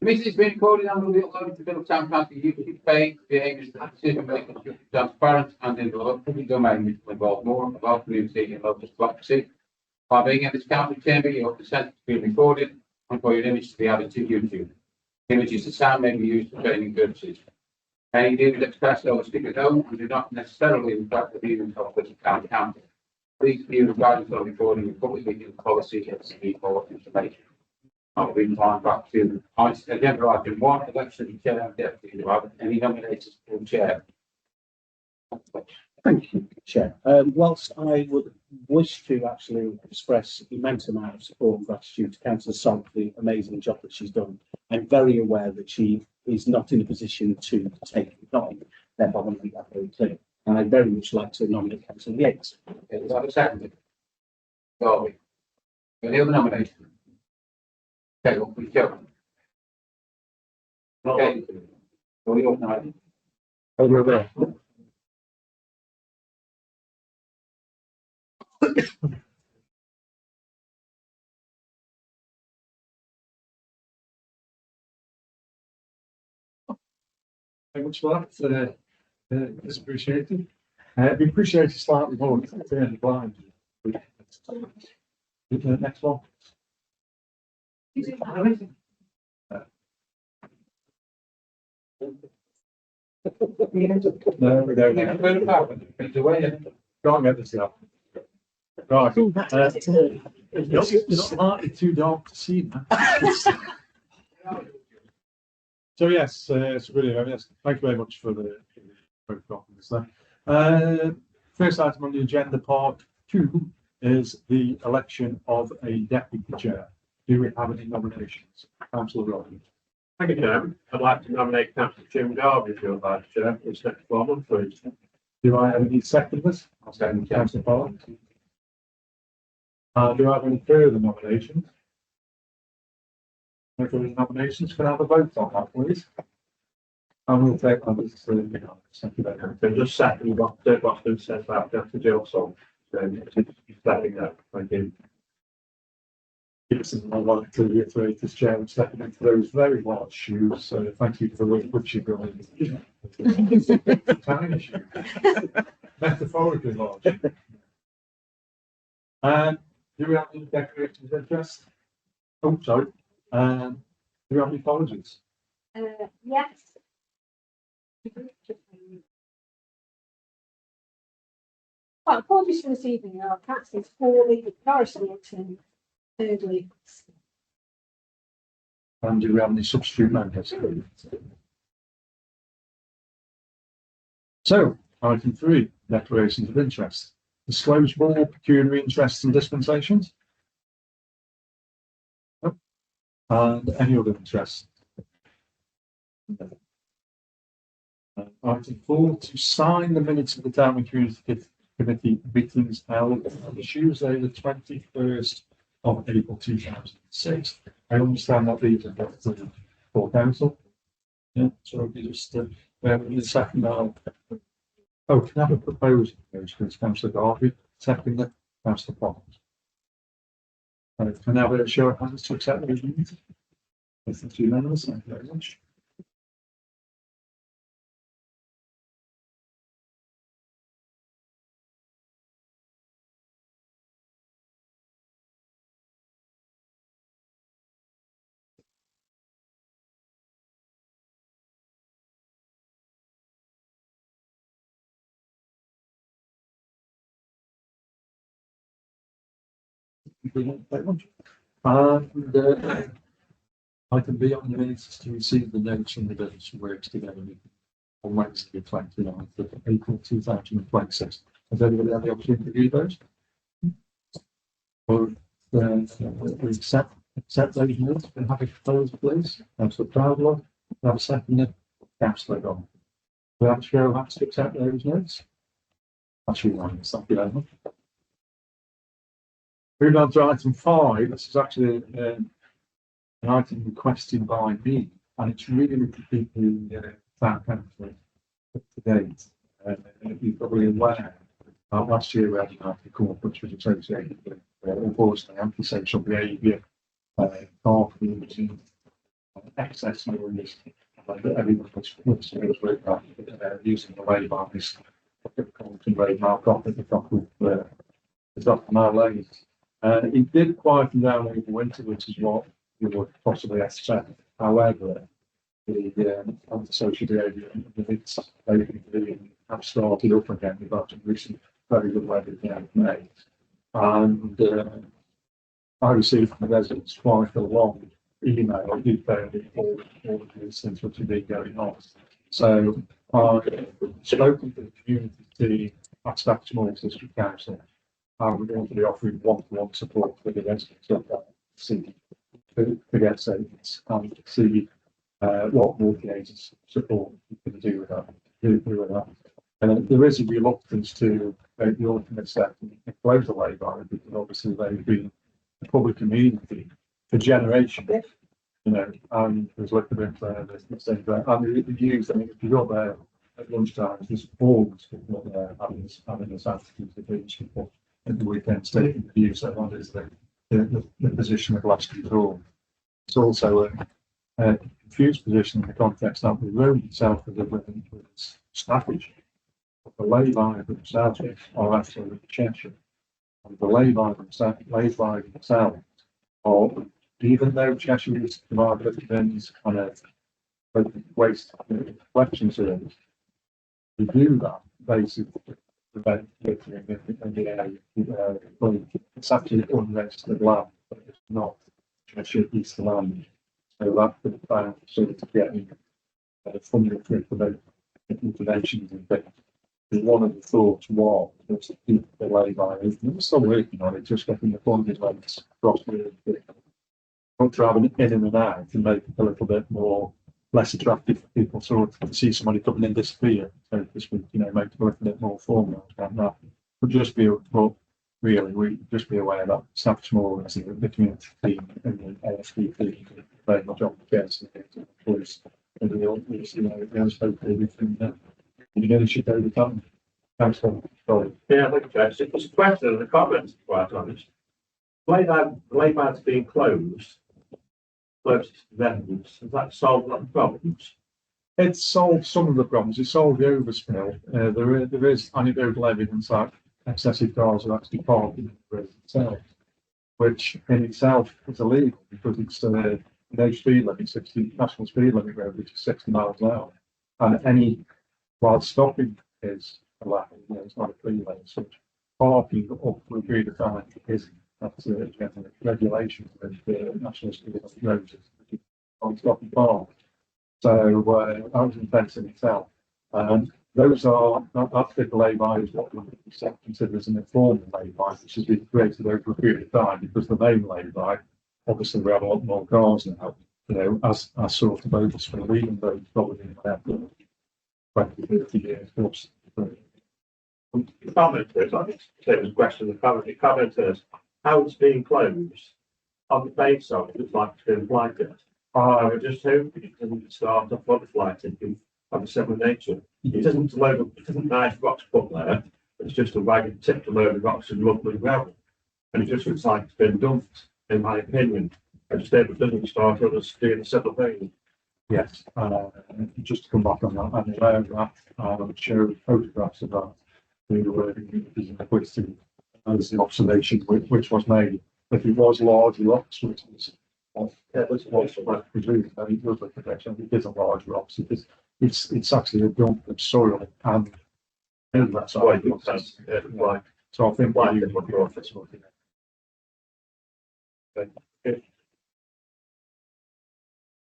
Committee has been recorded and will be uploaded to the Town Council YouTube page. The aim is to decision making should be transparent and in the public domain, which will involve more of our community and local democracy. By being at this council chamber, your consent to be recorded and for your image to be added to YouTube. Images and sound may be used for training purposes. Any views expressed or speak at home and do not necessarily reflect the views of the Town Council. Please view the guidance on recording of public meeting policy and seek for information. I'll be moving back to agenda item 1, election of chair and deputy. Do I have any nominations for chair? Thank you, Chair. Whilst I would wish to actually express immense amount of support and gratitude to Councillor Salt for the amazing job that she's done, I'm very aware that she is not in a position to take it on. Therefore, I want to make that very clear. And I'd very much like to nominate Councillor Yates. Is that a second? Derby. Any other nomination? Okay, well, please go. Okay. Well, you're nominated. Over there. Very much for that. It's appreciated. It'd be appreciated slightly more if it's in the blind. The next one. No, we don't. Can't get this up. Right. It's slightly too dark to see now. So yes, it's brilliant. Yes, thank you very much for the comments there. First item on the agenda, part 2, is the election of a deputy chair. Do we have any nominations? Councillor Rowland. Thank you, Chairman. I'd like to nominate Councillor Jim Darby as your vice chair for this next 4 months, please. Do I have any seconders? I'll second Councillor Pollard. Do I have any further nominations? No further nominations. Can I have a vote on that, please? And we'll take that as thank you very much. And just second what's been said about Councillor Jill Salt. Just letting that. Thank you. Yes, and I'd like to reiterate as chair and stepping into those very large shoes. So thank you for the work which you've done. Tiny shoes. Metaphorically large. Do we have any declarations of interest? Oh, sorry. Do we have any apologies? Yes. Well, apologies for this evening. Our council is poorly, Norris Norton, thirdly. And do we have any substitute members? So, item 3, declarations of interest. Disclose more pecuniary interests and dispensations. And any other interests? Item 4, to sign the minutes of the Town and Community Committee meetings held on Tuesday, the 21st of April 2006. I understand that these are left to the full council. Yeah, so if you just in a second now. Oh, can I have a proposal? Please, Councillor Darby, second, Councillor Pollard. Can I have a show of hands to accept those minutes? Thank you, members. Thank you very much. And item B on the minutes is to receive the notes from the village works together on Wednesday, 29th of April 2026. Has anybody had the opportunity to view those? Or we accept those minutes and have a proposal, please. Councillor Proudlaw, have a second, Councillor Gone. Do I have a show of hands to accept those minutes? That's unanimous. Thank you very much. Moving on to item 5, this is actually an item requested by me, and it's really to keep the town council up to date. You're probably aware, last year we had an article which was associated with unfortunately antisocial behaviour, car community, excess noise. Everyone was using the laybys, and mark off at the top of the top of my lanes. It did quieten down over winter, which is what you would possibly expect. However, the antisocial behaviour it's have started up again. We've had some recent very good weather in May, and I received from the residents quite a long email detailing all of these things which have been going on. So I spoken to the community team at Stafford District Council, and we're going to be offering one-to-one support for the residents of that city to get savings and see what multi-agency support we can do with that. And there is a reluctance to make the ultimate step and close the lay-by, because obviously they've been a public amenity for generations, you know, and there's a little bit there's things there. And the views, I mean, if you go there at lunchtime, there's always people there having this attitude to beach people at the weekends taking the views. So that is the position of last resort. It's also a confused position in the context that the road itself is a snappage. The lay-by themselves are actually Cheshire. And the lay-by themselves are, even though Cheshire is the market bins on a waste collection service, we do that basically to prevent littering in the area. It's actually unregistered land, but it's not Cheshire East land. So that could be sort of getting funding for interventions and things. One of the thoughts was to keep the lay-by. We're still working on it, just getting the funding levels across the want to have an in and out and make it a little bit more less attractive for people sort of to see somebody coming in disappear. So this would, you know, make it a little bit more formal about that. But just be really we just be aware that staff small as the community team and the ASPP very much on the case of the police and the you know, hopefully we can negotiate over time. Thanks for Yeah, thank you, Judge. It's a question and a comment, quite honest. The lay-by's being closed to residents. Has that solved a lot of problems? It's solved some of the problems. It's solved the overspill. There is anecdotal evidence that excessive cars are actually parked in the road itself, which in itself is illegal because it's no speed limit, 60 national speed limit road, which is 60 miles an hour, and any while stopping is allowed. You know, it's not a free lane. So parking up for a period of time is that's a regulation of the national speed limit roads on stop and park. So that was intense in itself. Those are that big lay-by is what we consider as an informal lay-by, which has been created over a period of time because the main lay-by, obviously we have a lot more cars now, you know, as sort of overspill, even though it's probably been there for 20, 50 years plus. The commenters, I think it was a question of the commenters, how it's being closed on the base of it, it's like it's been blanket. I would just hope it doesn't start off butterfly tipping of a similar nature. It doesn't load up, it doesn't nice rocks put there, it's just a wagon tipped a load of rocks and rubble and gravel. And it just looks like it's been dumped, in my opinion. I just hope it doesn't start on us doing a similar thing. Yes, just to come back on that, I'm aware of that. I would show photographs of that. We were requesting as the observation which was made. If it was large rocks, which was presumed, it was a protection. It is a large rocks. It's actually a dump of soil and that's why it looks as like. So I think like we it would go off this one.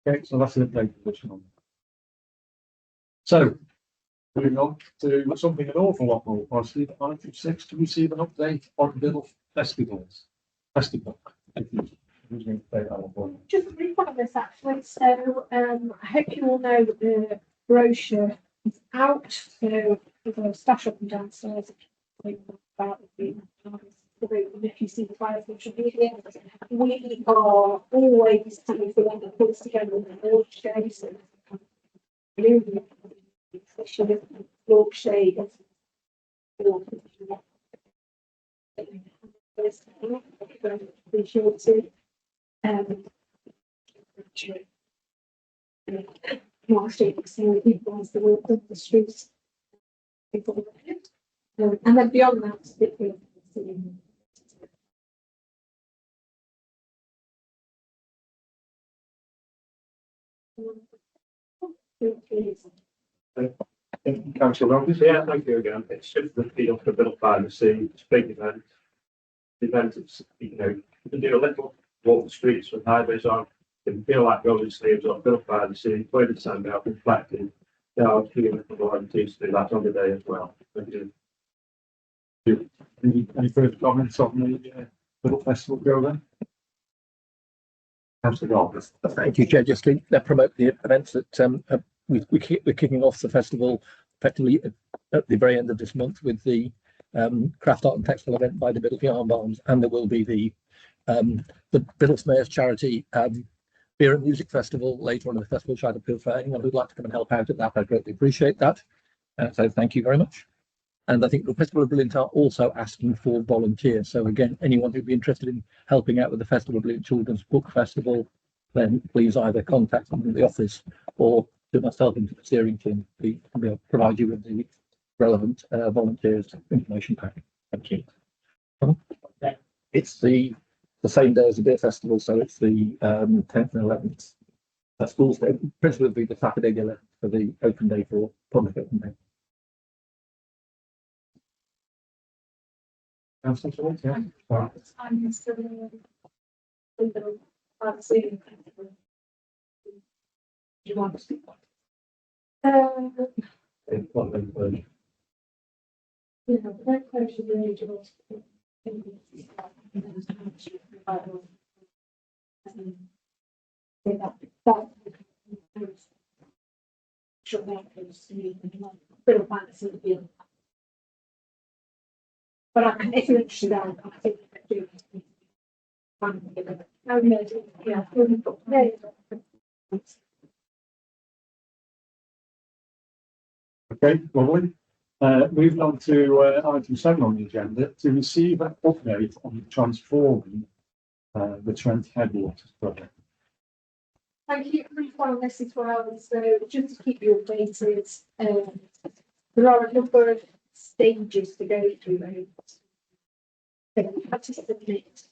Okay, so that's an update position on. So moving on to something an awful lot more positive. Item 6 to receive an update on Bill festivals. Festival. Who's going to take that one for you? Just a brief on this actually. So I hope you all know that the brochure is out. So there's a stash up and downstairs. About the if you see the flyers, social media, we are always looking for one that puts together the build shades and blue shade. Mark Street, so people as the work of the streets. And then beyond that, it's a bit of Councillor Roberts? Yeah, thank you again. It's just the feel for built by the sea. It's a big event. The event is, you know, you can do a little walk the streets with highways on. You can feel like golden sleeves on built by the sea, play the sand out, reflecting. There are a few little volunteers to do that on the day as well. Thank you. Any further comments on the little festival go then? Councillor Roberts? Thank you, Chair. Just to promote the events that we're kicking off the festival effectively at the very end of this month with the craft art and textile event by the Biddlesby Arm Barns, and there will be the Biddlesmayers Charity Beer and Music Festival later on in the festival, which I'd appeal for anyone who'd like to come and help out at that. I greatly appreciate that. So thank you very much. And I think the Festival of Brilliant are also asking for volunteers. So again, anyone who'd be interested in helping out with the Festival of Brilliant Children's Book Festival, then please either contact me in the office or to myself into the steering team. We will provide you with the relevant volunteers information pack. Thank you. It's the same day as the beer festival, so it's the 10th and 11th. Schools Day. Principally will be the Saturday the 11th for the open day for public open day. Councillor Roberts, yeah. I'm still you want to speak? You know, very close to the age of us. But if you're interested, I think you do. Yeah. Okay, lovely. Moving on to item 7 on the agenda, to receive an update on transforming the Trent Headwaters project. Thank you for this as well. So just to keep you updated, there are a number of stages to go through. So we had to submit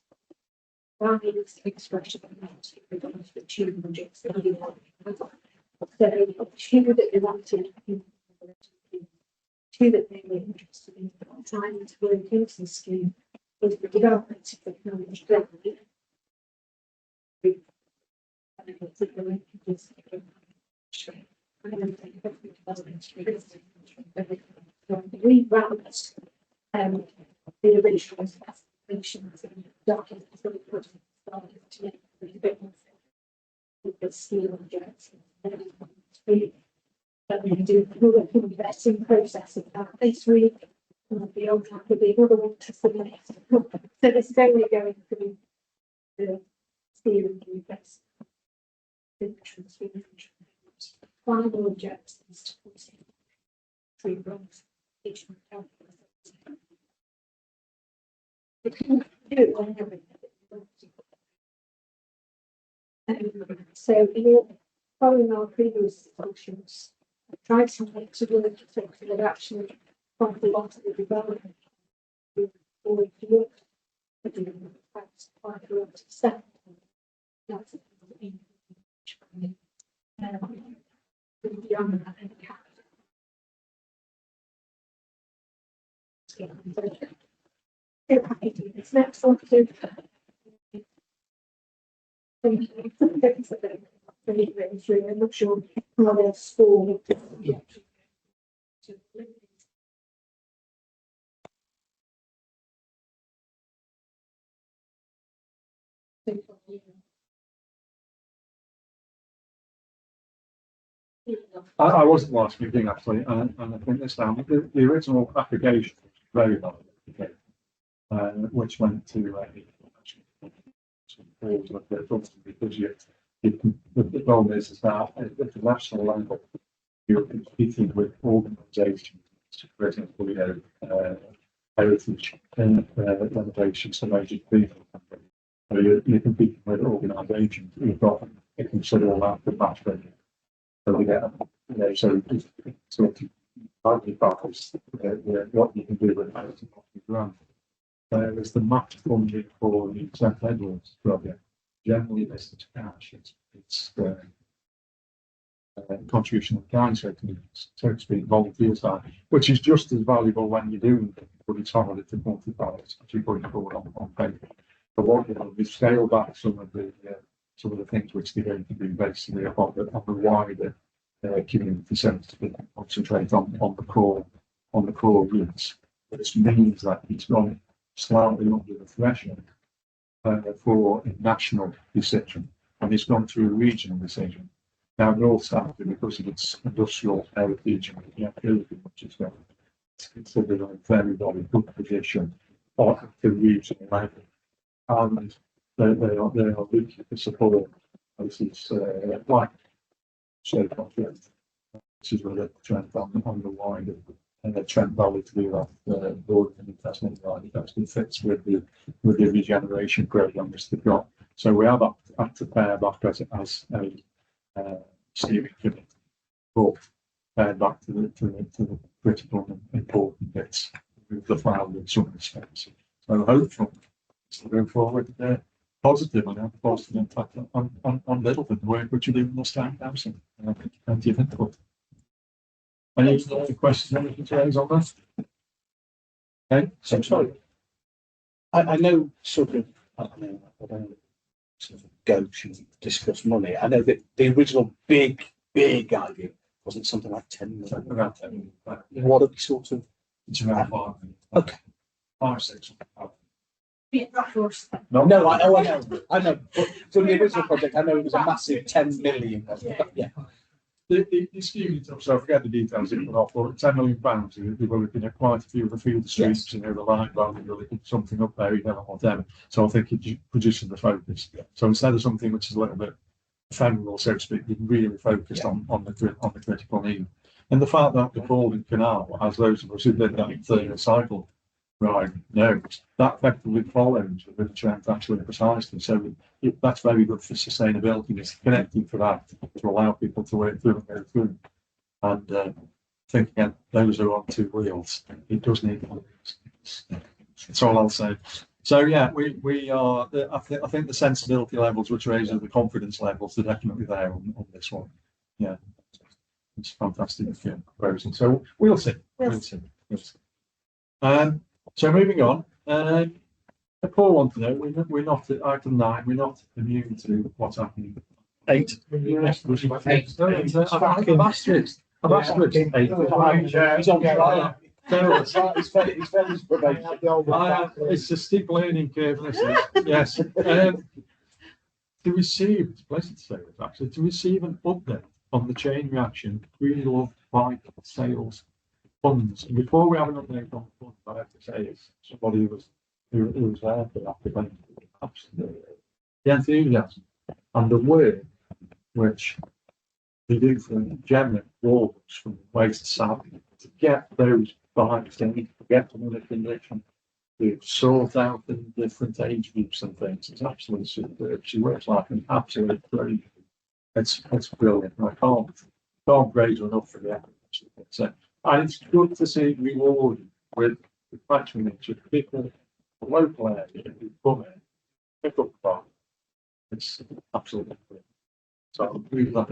various expression amounts with regards to two projects that we want. So two that we wanted, two that they were interested in trying to work into the scheme was the development of the knowledge gradually. We ranked the original specifications and documents that we put in to make it a bit more with the scheme objects. We do the vetting process of that this week. And beyond that will be another one to submit. So this is only going through the scheme review process. Final objectives to consider 3 blocks each one. So following our previous discussions, I tried to make to work that actually quite a lot of the development forward to work. Quite a lot of stuff. That's beyond that and cap. This next one to I'm not sure how they're scored. I wasn't last meeting actually, and I think this time the original application was very valid, okay, which went to because the problem is that at the national level you're competing with organisations, for example, heritage renovations and major people. So you're competing with organisations who've got a considerable amount of match value. So we get, so it's sort of likely focus, what you can do with housing grant. There's the match funding for the St Edwards project. Generally, this is cash. It's contribution of kind, so to speak, volunteer time, which is just as valuable when you're doing it, but it's harder to quantify it as you're putting forward on paper. But what we've scaled back some of the things which they're going to do basically on the wider community centre to concentrate on the core routes. Which means that it's gone slightly under the threshold for a national decision, and it's gone through a regional decision. Now, North Southampton, because of its industrial heritage and the ability which is going, it's considered a very, very good position at the regional level. And they are looking for support. This is like shared contract. This is really a trend on the wider Trent Valley to do that board and investment line. It actually fits with the regeneration program which they've got. So we have had to pair back as a steering committee, but pair back to the critical and important bits with the file in some respects. So hopefully, going forward, positive and have a positive impact on Littleton, the work which you do in the Stand Housing. Plenty of input. Any other questions anything to raise on that? Okay, So sorry. I know sort of, I don't sort of go to discuss money. I know that the original big idea wasn't something like 10 million. Around 10 million. What are we sort of? It's around 5 million. Okay. 5, 6. No, I know. But from the original project, I know it was a massive 10 million. Yeah. The scheme, so I forget the details, it went off, but £10 million, we were looking at quite a few of the field streets, the line value, really put something up there, whatever. So I think it produces the focus. So instead of something which is a little bit ephemeral, so to speak, you can really focus on the critical need. And the fact that the Baldwin Canal, as those of us who did that cycle ride know, that effectively follows the trend actually precisely. So that's very good for sustainability. It's connecting for that to allow people to work through and go through. And think again, those are on 2 wheels. It does need one. That's all I'll say. So yeah, we are. I think the sensibility levels, which raises the confidence levels, are definitely there on this one. Yeah, it's fantastic proposal. So we'll see. We'll see. So moving on, Paul wants to know, we're not at item 9, we're not immune to what's happening. 8. I've asked for it. He's on trial. It's a steep learning curve, isn't it? Yes. To receive, it's a pleasure to say this actually, to receive an update on the chain reaction, really love bike sales funds. And before we have an update on the funds, I have to say it's somebody who was there for that event. Absolutely. The enthusiasm and the work which they do for generate walks from waste sampling to get those bikes in, to get them in a condition to sort out the different age groups and things. It's absolutely superb. She works like an absolute pro. It's brilliant. I can't praise her enough for the effort. So, and it's good to see rewarded with patronage of people, the local area who come in, pick up the bike. It's absolutely brilliant. So I'm really glad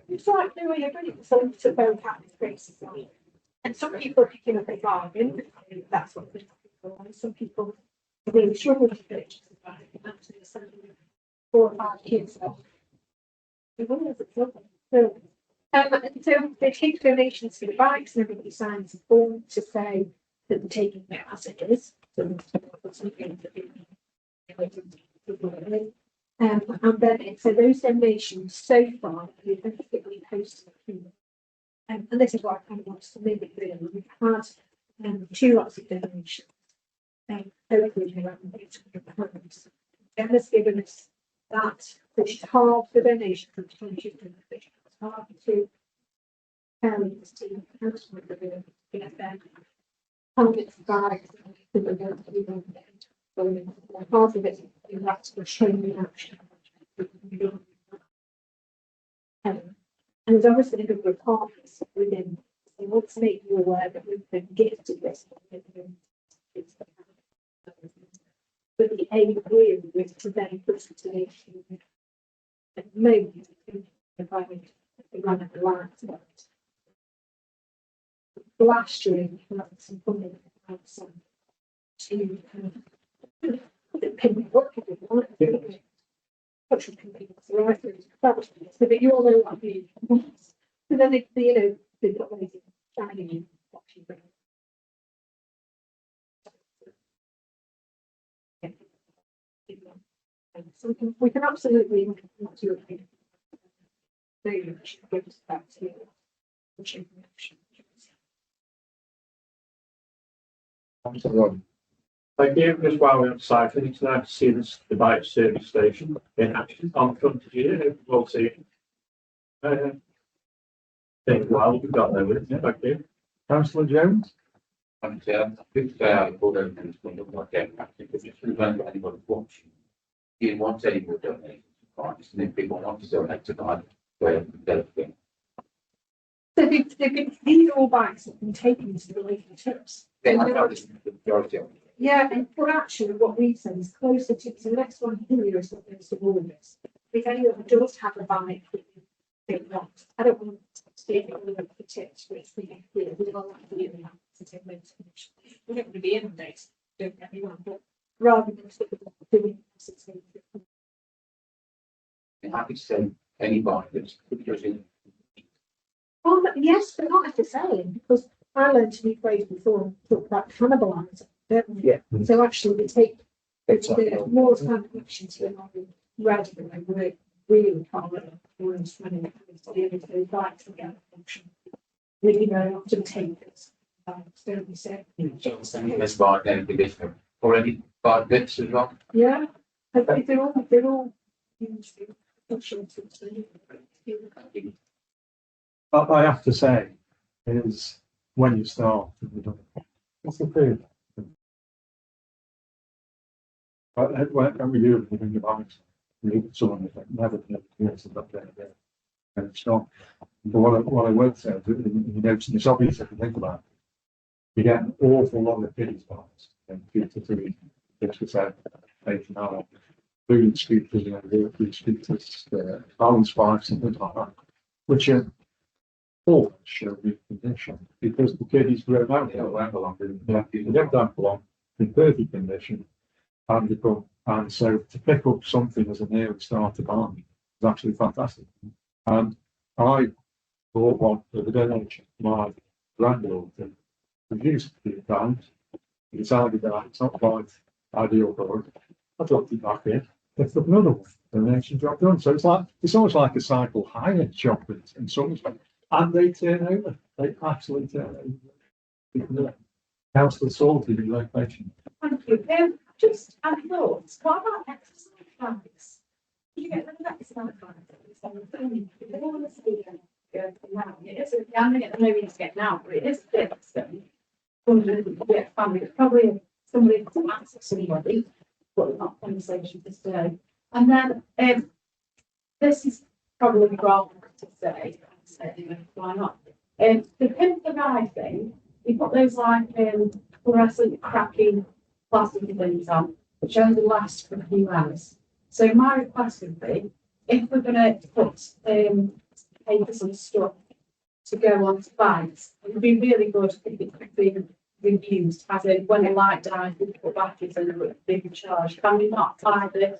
It's like the way everybody sells to both at this place. And some people are picking up a bargain. That's what the people are. Some people are really struggling to purchase a bargain. Actually, selling 4 or 5 kids. So they take donations for the bikes, and everybody signs a form to say that they're taking it as it is. And then so those donations so far we've basically posted. And this is what I kind of want to make it clear. We've had 2 lots of donations. Hopefully around £800. Emma's given us that, which is half the donation from 20 half to parents to house with the targets bags half of it that's for showing action. And there's obviously a number of partners within. They want to make you aware that we've been gifted this. But the aim really was to then put it to at the moment, if I would run at the last one. Last year, we had some funding outside to put it pin work if you want it. Which would compete with the right things. But you all know what I mean. So then they, you know, they've got ways of shining in what you bring. So we can absolutely not do it. They should give us back to which information. Thank you. Just while we're on site, I need to now see this the bike service station in action on front of you. We'll see it. Well, we've got there with it. Thank you. Councillor Jones? And I think I pulled over and it's going to look like that, because if you don't let anybody watching, you didn't want any more donations to clients, and if people want to donate to clients, they're thing. So these are all bikes that have been taken to the relationships. Then I know the majority of them. Yeah, and but actually what we say is closer to the next one here is what goes to all of this. If anyone does have a bike that they want, I don't want to see it all over the tips, which we all like to do now to take most of it. We don't want to be inundated, don't get me wrong, but rather than sort of doing something. I'm happy to say anybody that's using. Oh, but yes, but not necessarily, because I learned a new phrase before, talk about cannibalising, don't we? Yeah. So actually we take Exactly. the more time connection to another rather than we work really hard for us when it comes to the other two bikes again function. We very often take this, don't we say? This bike, then conditioner, or any bike bits as well. Yeah, they're all usually functional to I have to say, is when you start, it's the food. But when we do everything about someone never years of that there, and it's not. But what I would say is that you notice it's obvious if you think about it, you get an awful lot of kiddies bikes and 2 to 3, 6%, 8 and 9, food scooters, you know, food scooters, balance bikes and things like that, which are all show the condition because the kiddies grow out there, they don't belong in perfect condition. And so to pick up something as a nearly starter bike is actually fantastic. And I bought one for the donation. My granddaughter refused to do that. He decided that it's not quite ideal for her. I dropped it back in, picked up another one, donation job done. So it's almost like a cycle hire shop in some respects. And they turn over. They absolutely turn over. Councillor Salty in location. Thank you. Just I thought, what about exercise bikes? You get rid of exercise bikes on the phone. If they want to see now, it is. I'm going to get the movie to get now, but it is a bit expensive. Yeah, family. It's probably somebody to ask somebody, but not conversation this day. And then this is probably wrong to say. Anyway, why not? The pin the ride thing, you put those like fluorescent cracking plastic things on, which only last for a few hours. So my request would be, if we're going to put papers and stuff to go on to bikes, it would be really good if it could be reused, as in when the light dies, we put batteries in and they be charged. Can we not buy the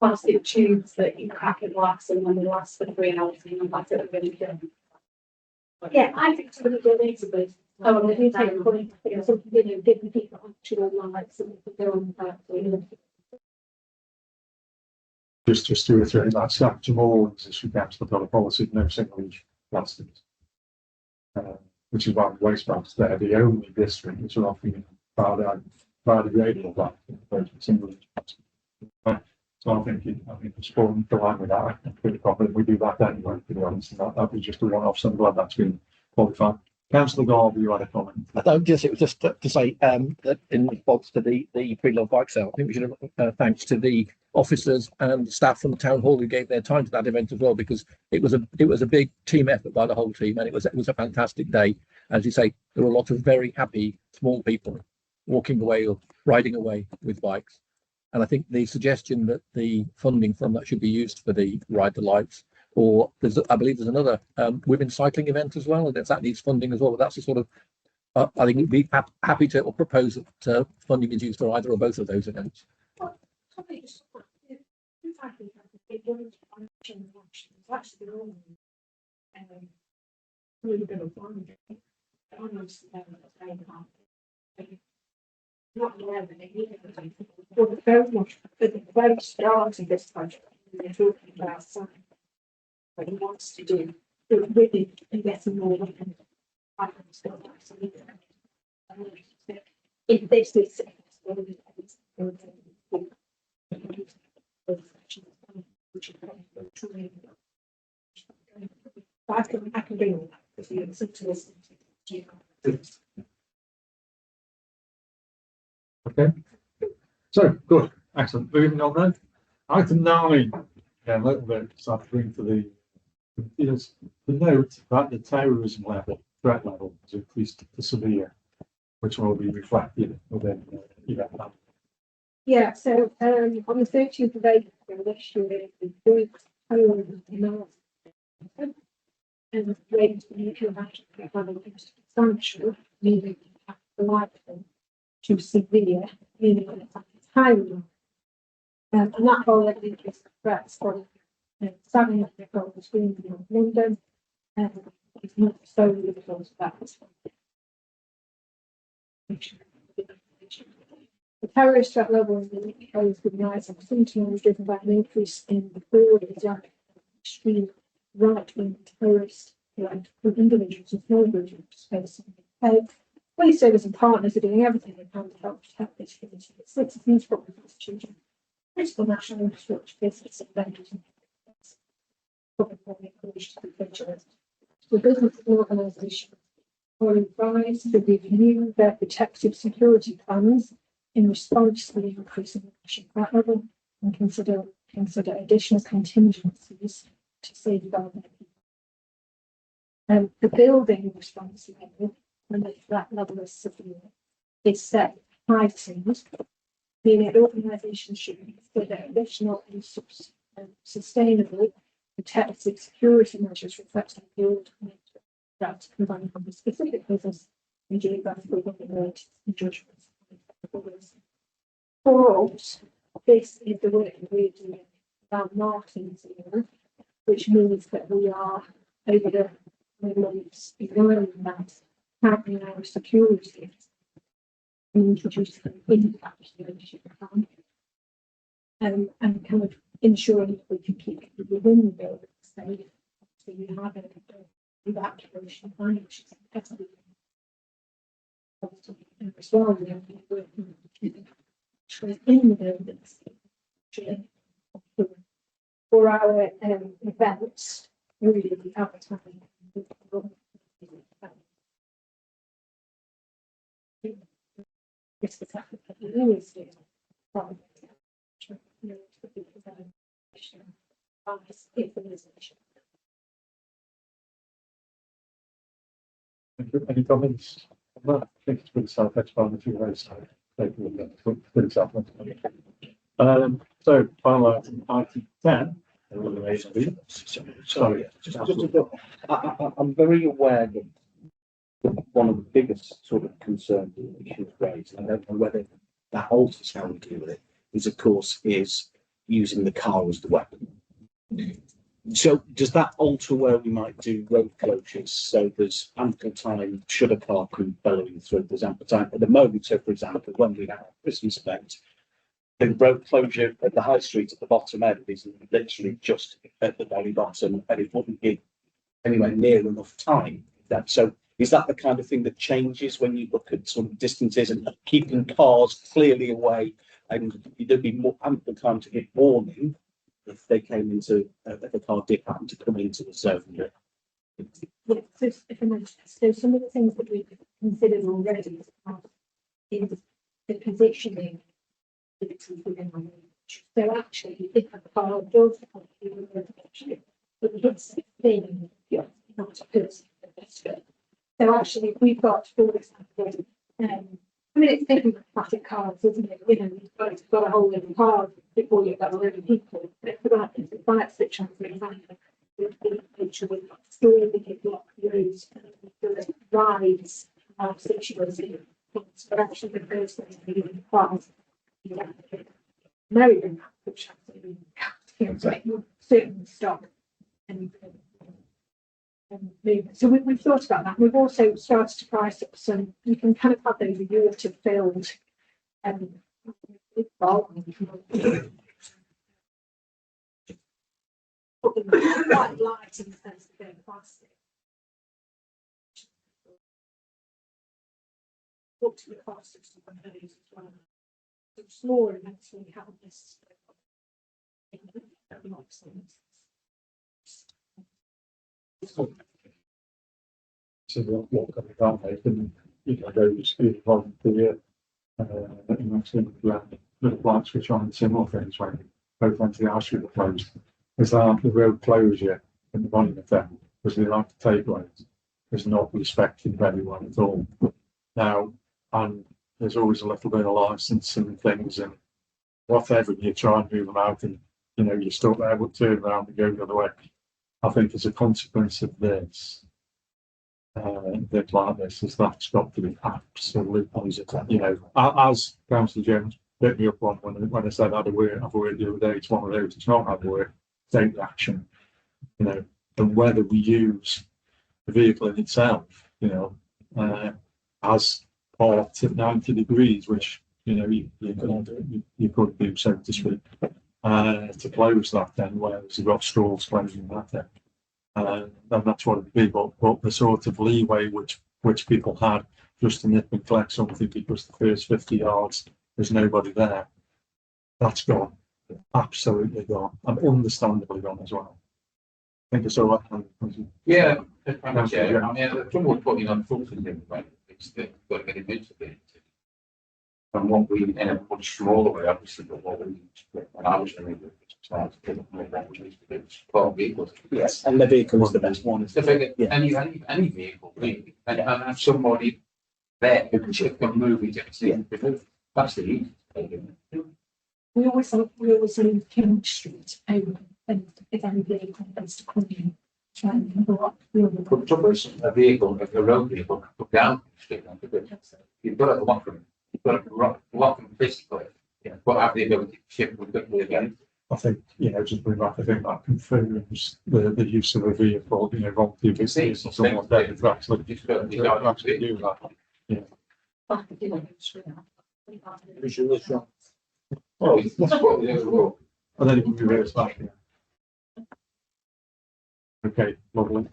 plastic tubes that you crack and glass and when they last for 3 hours and that's it really good? Yeah, I think somebody donated those. Oh, and they do take money, so giving people actual lights and go on that. Just to reiterate that, staff tomorrow is issue council got a policy of no single-use plastics, which is why the waste bags there, the only district which are offering biodegradable plastics, single-use plastics. So I think it's falling to line with that. I'm pretty confident we do that anyway, to be honest. And that was just a one-off, so I'm glad that's been qualified. Councillor Garvey, you had a comment. I don't just, it was just to say, that in response to the pre-loved bike sale, I think we should have, thanks to the officers and staff from the town hall who gave their time to that event as well, because it was a big team effort by the whole team, and it was a fantastic day. As you say, there were a lot of very happy small people walking away or riding away with bikes. And I think the suggestion that the funding from that should be used for the Ride the Lights, or I believe there's another women's cycling event as well, and that needs funding as well. But that's the sort of, I think we'd be happy to or propose that funding is used for either or both of those events. Not aware that they need it, but very much at the very start of this project, they're talking about something that he wants to do, but really getting more than I can still absolutely. If this is I can bring all that because you to listen to you. Okay. So, good. Excellent. Moving on then. Item 9. Yeah, a little bit suffering for the note that the terrorism level, threat level, has increased to severe, which will be reflected within the event. Yeah, so on the 30th of April this year, the joint home and raised the nuclear magic level substantial, meaning likely to severe, meaning that it's highly. And that whole increase of threats from stabbing at the goal screen in London, and it's not solely because of that. The terrorist threat level in the UK has been rising, sometimes driven by an increase in the broad Islamic extreme right-wing terrorist threat from individuals and small groups facing the UK. Police service and partners are doing everything they can to help protect this community, its citizens, from the constitution, critical national infrastructure, business and vendors, and public encouraged to be vigilant. The business organisations are advised to review their protective security plans in response to the increase in the national threat level and consider additional contingencies to safeguard their people. The building response level when the threat level is severe is set heightened, meaning organisations should consider additional and sustainable protective security measures reflecting the old threat combined from the specific business and geographical government and judgments. For us, this is the work that we're doing around marketing, which means that we are over the months ignoring that, having our security and introducing impact leadership plan, and kind of ensuring that we can keep it within the building safe. So we have an evacuation plan, which is definitely as well. We have been working in the buildings for our events. Really, the advertising. It's the fact that we always do from Any comments on that? I think it's pretty self-explanatory. Pretty self-explanatory. So, final item 10. Sorry. I'm very aware that one of the biggest sort of concerns and issues raised, and I don't know whether that alters how we deal with it, is of course using the car as the weapon. So does that alter where we might do road closures? So there's ample time should a car come bellowing through. There's ample time at the moment. So for example, when we have a Christmas event, the road closure at the high street at the bottom end is literally just at the very bottom, and it wouldn't give anywhere near enough time. So is that the kind of thing that changes when you look at sort of distances and keeping cars clearly away, and there'd be more ample time to give warning if they came into if a car did happen to come into the zone? Yeah, so if I may, so some of the things that we've considered already is the positioning within our village. So actually, if a car does have to be residential, it hits the thing, not a person. So actually, if we've got, for example, I mean, it's different with plastic cars, isn't it? You know, you've got a whole lot of cars before you've got a load of people. But if we're like, if I switch on, for example, with the picture with story, we could block roads and the rides situated. But actually, the first thing we do in the class, you have to know them, which actually certain stop and move. So we've thought about that. We've also started to price up some, you can kind of have those water filled with bulb. Put them quite light in the sense of being plastic. Look to the cost of some of those as well. So smaller events when we have this. So what can be done, they can, you know, go to school volunteer, you know, little lights which on similar things when both went to the house with the closed. Is that the road closure in the morning of them, because they like to take loads, is not respected very well at all. Now, and there's always a little bit of license and things and whatever, you try and move them out and, you know, you're stuck there, but turn around and go the other way. I think as a consequence of this, that like this is that's got to be absolutely, you know, as Councillor Jones picked me up on when I said I've worked the other day, it's one of those, it's not hard work, take the action, you know, and whether we use the vehicle in itself, you know, as part of 90 degrees, which, you know, you could do, so to speak, to close that then, whereas you've got straws closing that then. And that's what it'd be, but the sort of leeway which people had just to nip and collect something because the first 50 yards there's nobody there, that's gone, absolutely gone, and understandably gone as well. I think it's all right. Yeah, I mean, the trouble with putting on trucks and things like it's that got to get it into it. And what we in a much smaller way, obviously, but what we when I was doing it, it's vehicles. Yes, and the vehicle is the best one. It's the bigger, Yeah. any vehicle, really, and have somebody there who can move it. That's the easy. We always leave King Street open and if any vehicle wants to come in, try and go up. But trouble is, a vehicle, if a road vehicle can put down the street, you've got to lock them. You've got to lock them physically. Yeah, but have the ability to shift them quickly again. I think, you know, just bring back, I think that confirms the use of a vehicle, you know, volunteer vehicles or someone there to actually do that. Yeah. Well, that's what the overall. And then it can be reversed back. Yeah. Okay, lovely.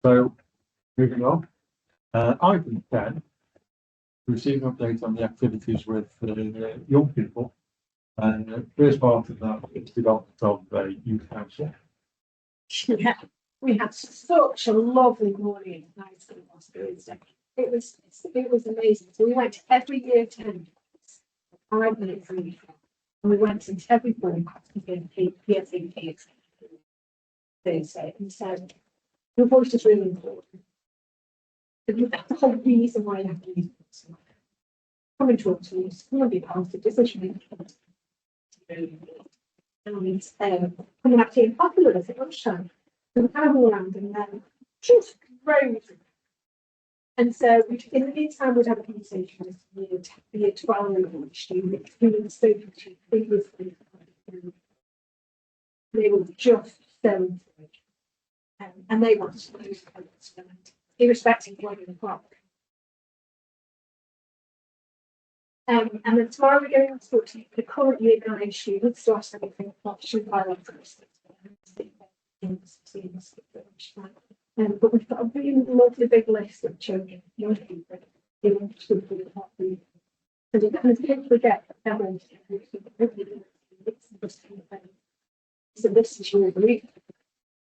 So moving on, item 10, receive an update on the activities with young people. And first part of that is development of a youth council. Yeah, we had such a lovely morning at night school last Thursday. It was amazing. So we went to every year 10, 5 minutes a week, and we went into every form in PSAP Thursday and said, your voice is really important. That's the whole reason why you have to use it. Come and talk to us, come and be part of the decision making. And coming up to being popular at lunchtime. And kind of all around and then just rose. And so in the meantime, we'd have a conversation with year 12 students who had spoken to previously. They were just so encouraged. And they wanted to lose comments, irrespective of whether they're clock. And then tomorrow we're going to talk to the current year 9 students, so that's everything from biologists. But we've got a really lovely big list of children, young people, who want to do the hot food. So we kind of can't forget that so this is your group.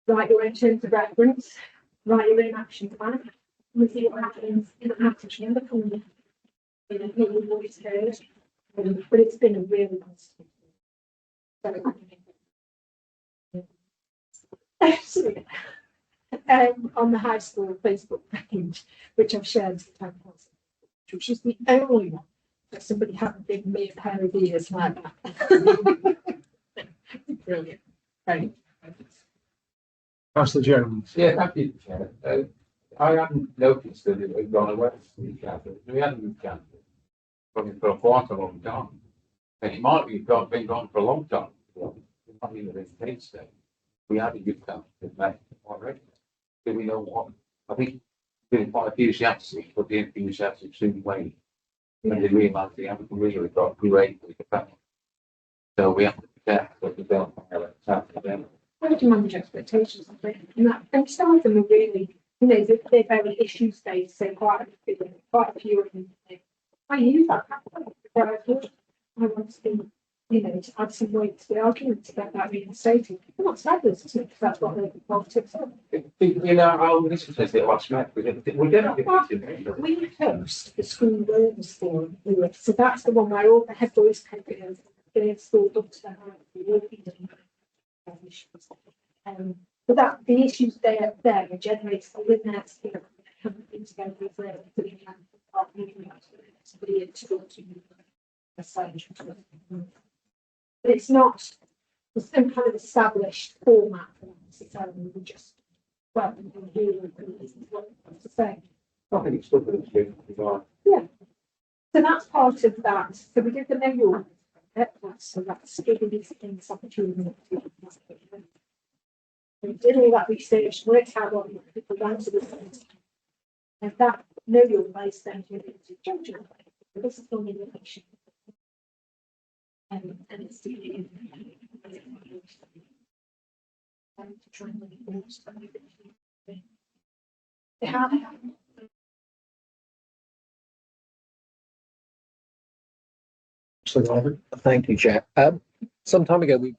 write your own terms of reference, write your own action plan, and see what happens in the package in the corner. You know, hear your voice heard. But it's been a really nice. Excellent. On the high school Facebook page, which I've shared to town council, which is the only one that somebody hadn't given me a pair of ears like that. Brilliant. Right. Councillor Jones. Yeah, thank you, Chair. I hadn't noticed that it had gone away from the campus. We hadn't moved campus for quite a long time. And it might be been gone for a long time. It might be the state state. We had a good campus in May already. Do we know what? I think there's quite a few enthusiastic, but the enthusiastic soon waned. And they realised they haven't really got great with the family. So we have to protect what we don't have to them. How do you manage expectations of it? And some of them are really, you know, they're very issues based, so quite a few of them. I use that. I want to be, you know, to add some weight to the argument to get that reinstated. And that's fabulous, isn't it? Because that's what the politics are. You know, I'll listen to this last night. We're going to We host the school learners forum, so that's the one where all the head boys papers get school up to their but that the issues there generates the linear skill haven't been together with the but it's not the same kind of established format for that necessarily. We just well here what to say. I think it's good. Yeah. So that's part of that. So we did the manual. So that's giving these things opportunity. We did all that research, worked out what people wanted to do. And that know your place then to judgment. This is the innovation. And it's to try and they have. Thank you, Chair. Some time ago, we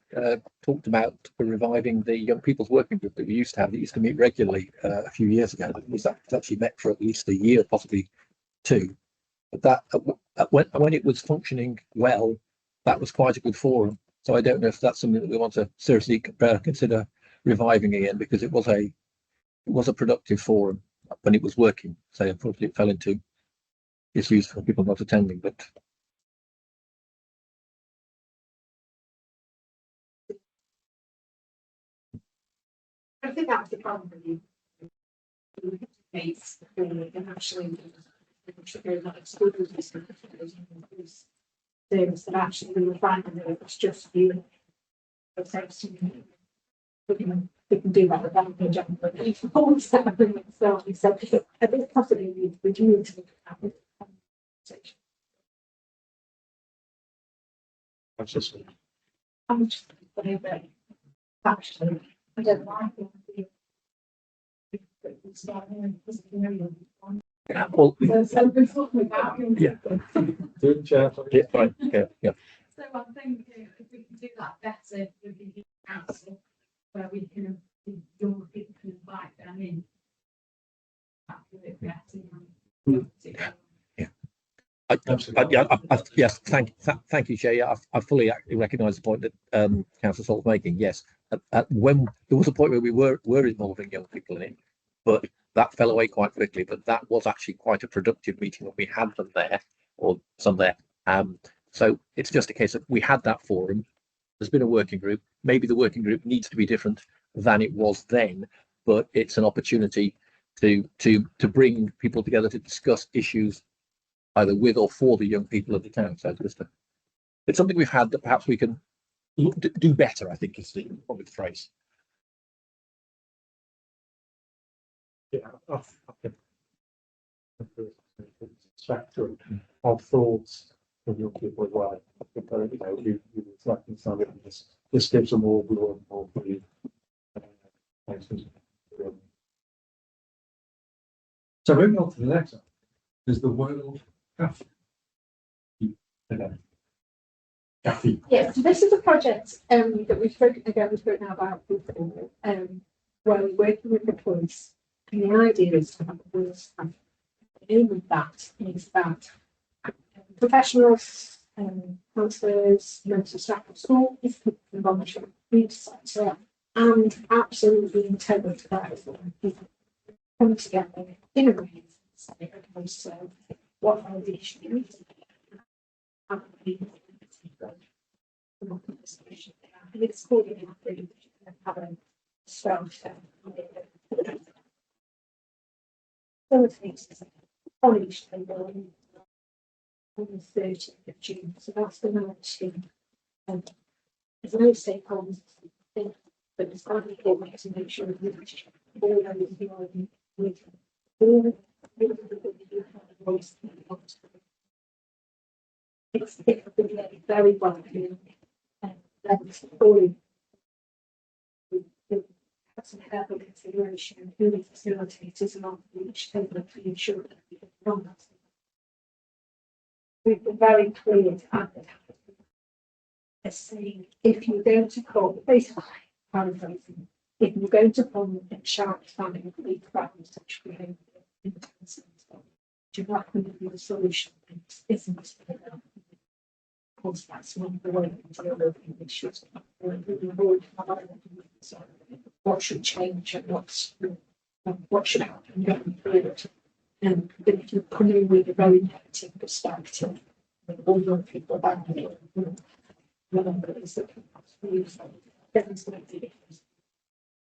talked about reviving the young people's working group that we used to have. That used to meet regularly a few years ago. It was actually met for at least a year, possibly two. But that when it was functioning well, that was quite a good forum. So I don't know if that's something that we want to seriously consider reviving again, because it was a productive forum when it was working. So unfortunately, it fell into issues for people not attending, but. I think that's the problem with you. It's and actually things that actually we were finding that it was just you. We can do that without the jump, but we can always have them so I think possibly we do need to look at that conversation. That's just I'm just going to actually I don't like it. Well, So we're talking about yeah. good, Chair. Yeah, fine. Yeah. So I think if we can do that better with the council, where we can, young people can invite them in. That would be better. Yes, thank you, Chair. Yeah, I fully recognise the point that Councillor Salt's making. Yes, when there was a point where we were involving young people in it, but that fell away quite quickly. But that was actually quite a productive meeting when we had them there, or some there. So it's just a case of we had that forum. There's been a working group. Maybe the working group needs to be different than it was then, but it's an opportunity to bring people together to discuss issues either with or for the young people of the town. So it's something we've had that perhaps we can do better, I think is probably the phrase. Yeah, I think spectrum of thoughts from young people as well. I think you reflecting some of this gives them more for you. So moving on to the next one is the World Cafe. Cafe. Yeah, so this is a project that we've spoken now about before. where we're working with the police. And the idea is to have a worse staff. The aim of that is that professionals, counsellors, members of staff of school, voluntary community sector, and absolutely integral to that is that people come together in a way and say, okay, so what are the issues? And it's called an outbreak, have a structure. On each table on the 30th of June, so that's the night. There's no stakeholders, but it's got to be clear to make sure that all those who are with all it's very well that's all some careful consideration who the facilitators and on each table to ensure that we can run that. We've been very clear to advertise as saying if you're going to call, basically, paraphrasing, if you're going to form a child family lead threatening such behaviour in the do not going to be the solution. It isn't. Of course, that's one of the ways to deal with the issues. What should change and what should happen going forward. And if you come in with a very negative perspective, all young people back here, remember is that demonstrated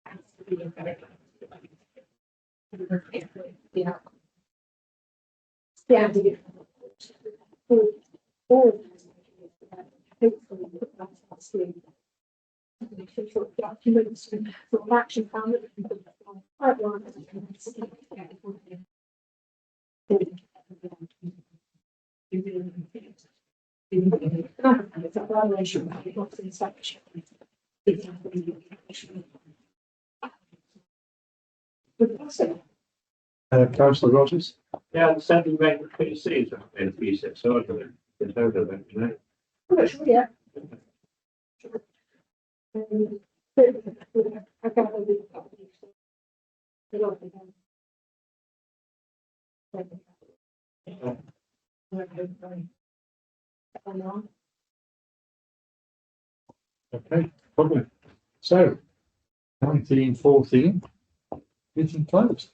has to be a very the outcome. The idea all hopefully put that on screen. Documents and sort of action plan that we can outline it's a violation of what's in section. Councillor Rogers? Yeah, the second rate of PCs in 3-6 order. In total, don't you know? Oh, sure, yeah. I can't believe Okay, lovely. So, 1914, meeting closed.